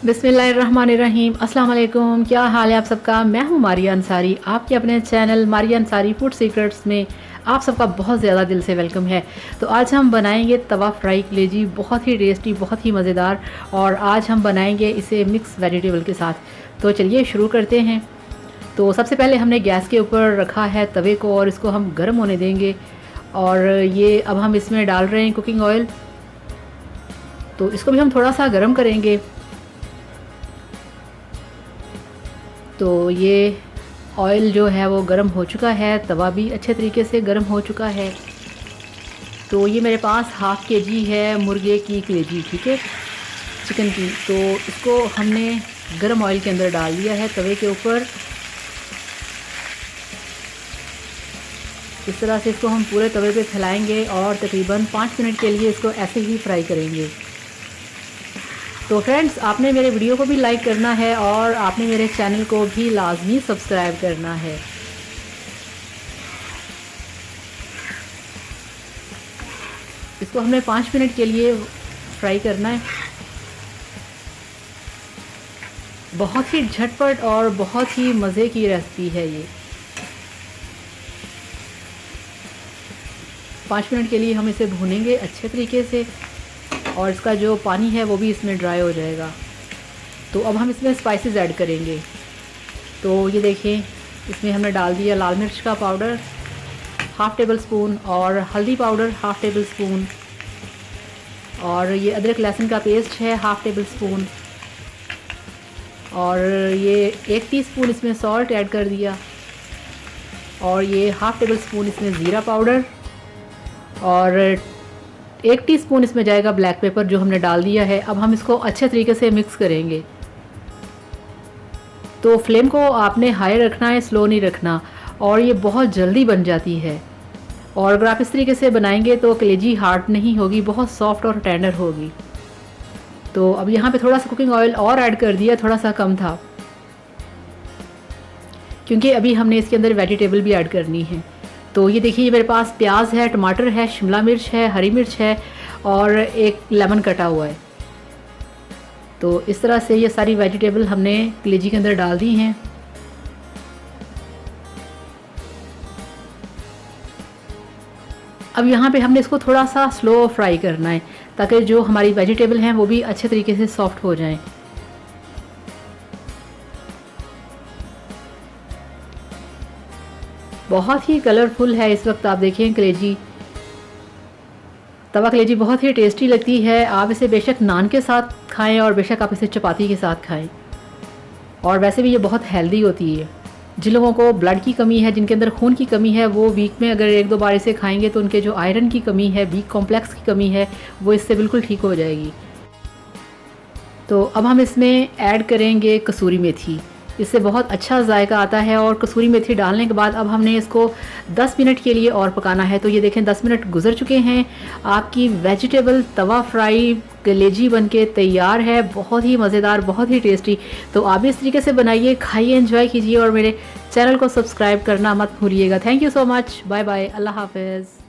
बिस्मिल्लाहिर्रहमानिर्रहीम। अस्सलाम वालेकुम। क्या हाल है आप सबका। मैं हूँ मारिया अंसारी, आपके अपने channel Maria Ansari food secrets में आप सबका बहुत ज़्यादा दिल से वेलकम है। तो आज हम बनाएंगे तवा फ्राई कलेजी, बहुत ही टेस्टी, बहुत ही मज़ेदार। और आज हम बनाएंगे इसे मिक्स वेजिटेबल के साथ। तो चलिए शुरू करते हैं। तो सबसे पहले हमने गैस के ऊपर रखा है तवे को और इसको हम गर्म होने देंगे। और ये अब हम इसमें डाल रहे हैं कुकिंग ऑयल, तो इसको भी हम थोड़ा सा गर्म करेंगे। तो ये ऑयल जो है वो गर्म हो चुका है, तवा भी अच्छे तरीके से गर्म हो चुका है। तो ये मेरे पास हाफ़ केजी है मुर्गे की कलेजी, ठीक है, चिकन की। तो इसको हमने गर्म ऑयल के अंदर डाल दिया है तवे के ऊपर। इस तरह से इसको हम पूरे तवे पे फैलाएंगे और तकरीबन 5 मिनट के लिए इसको ऐसे ही फ्राई करेंगे। तो फ्रेंड्स, आपने मेरे वीडियो को भी लाइक करना है और आपने मेरे चैनल को भी लाजमी सब्सक्राइब करना है। इसको हमने 5 मिनट के लिए फ्राई करना है। बहुत ही झटपट और बहुत ही मज़े की रेसिपी है ये। 5 मिनट के लिए हम इसे भूनेंगे अच्छे तरीके से और इसका जो पानी है वो भी इसमें ड्राई हो जाएगा। तो अब हम इसमें स्पाइसेस ऐड करेंगे। तो ये देखें, इसमें हमने डाल दिया लाल मिर्च का पाउडर हाफ़ टेबल स्पून और हल्दी पाउडर हाफ़ टेबल स्पून, और ये अदरक लहसुन का पेस्ट है हाफ़ टेबल स्पून, और ये 1 टीस्पून इसमें सॉल्ट ऐड कर दिया, और ये हाफ़ टेबल स्पून इसमें ज़ीरा पाउडर, और 1 टीस्पून इसमें जाएगा ब्लैक पेपर जो हमने डाल दिया है। अब हम इसको अच्छे तरीके से मिक्स करेंगे। तो फ्लेम को आपने हाई रखना है, स्लो नहीं रखना, और ये बहुत जल्दी बन जाती है। और अगर आप इस तरीके से बनाएंगे तो कलेजी हार्ड नहीं होगी, बहुत सॉफ्ट और टेंडर होगी। तो अब यहाँ पे थोड़ा सा कुकिंग ऑयल और ऐड कर दिया, थोड़ा सा कम था, क्योंकि अभी हमने इसके अंदर वेजिटेबल भी ऐड करनी है। तो ये देखिए, मेरे पास प्याज है, टमाटर है, शिमला मिर्च है, हरी मिर्च है और एक लेमन कटा हुआ है। तो इस तरह से ये सारी वेजिटेबल हमने कलेजी के अंदर डाल दी हैं। अब यहाँ पे हमने इसको थोड़ा सा स्लो फ्राई करना है ताकि जो हमारी वेजिटेबल हैं वो भी अच्छे तरीके से सॉफ्ट हो जाएं। बहुत ही कलरफुल है इस वक्त, आप देखें कलेजी, तवा कलेजी बहुत ही टेस्टी लगती है। आप इसे बेशक नान के साथ खाएं और बेशक आप इसे चपाती के साथ खाएं। और वैसे भी ये बहुत हेल्दी होती है। जिन लोगों को ब्लड की कमी है, जिनके अंदर खून की कमी है, वो वीक में अगर 1-2 बार इसे खाएंगे तो उनके जो आयरन की कमी है, बी कॉम्प्लेक्स की कमी है, वो इससे बिल्कुल ठीक हो जाएगी। तो अब हम इसमें ऐड करेंगे कसूरी मेथी, इससे बहुत अच्छा जायका आता है। और कसूरी मेथी डालने के बाद अब हमने इसको 10 मिनट के लिए और पकाना है। तो ये देखें, 10 मिनट गुजर चुके हैं। आपकी वेजिटेबल तवा फ्राई कलेजी बनके तैयार है, बहुत ही मज़ेदार, बहुत ही टेस्टी। तो आप भी इस तरीके से बनाइए, खाइए, एंजॉय कीजिए और मेरे चैनल को सब्सक्राइब करना मत भूलिएगा। Thank you so much. Bye bye, अल्लाह हाफ़िज़।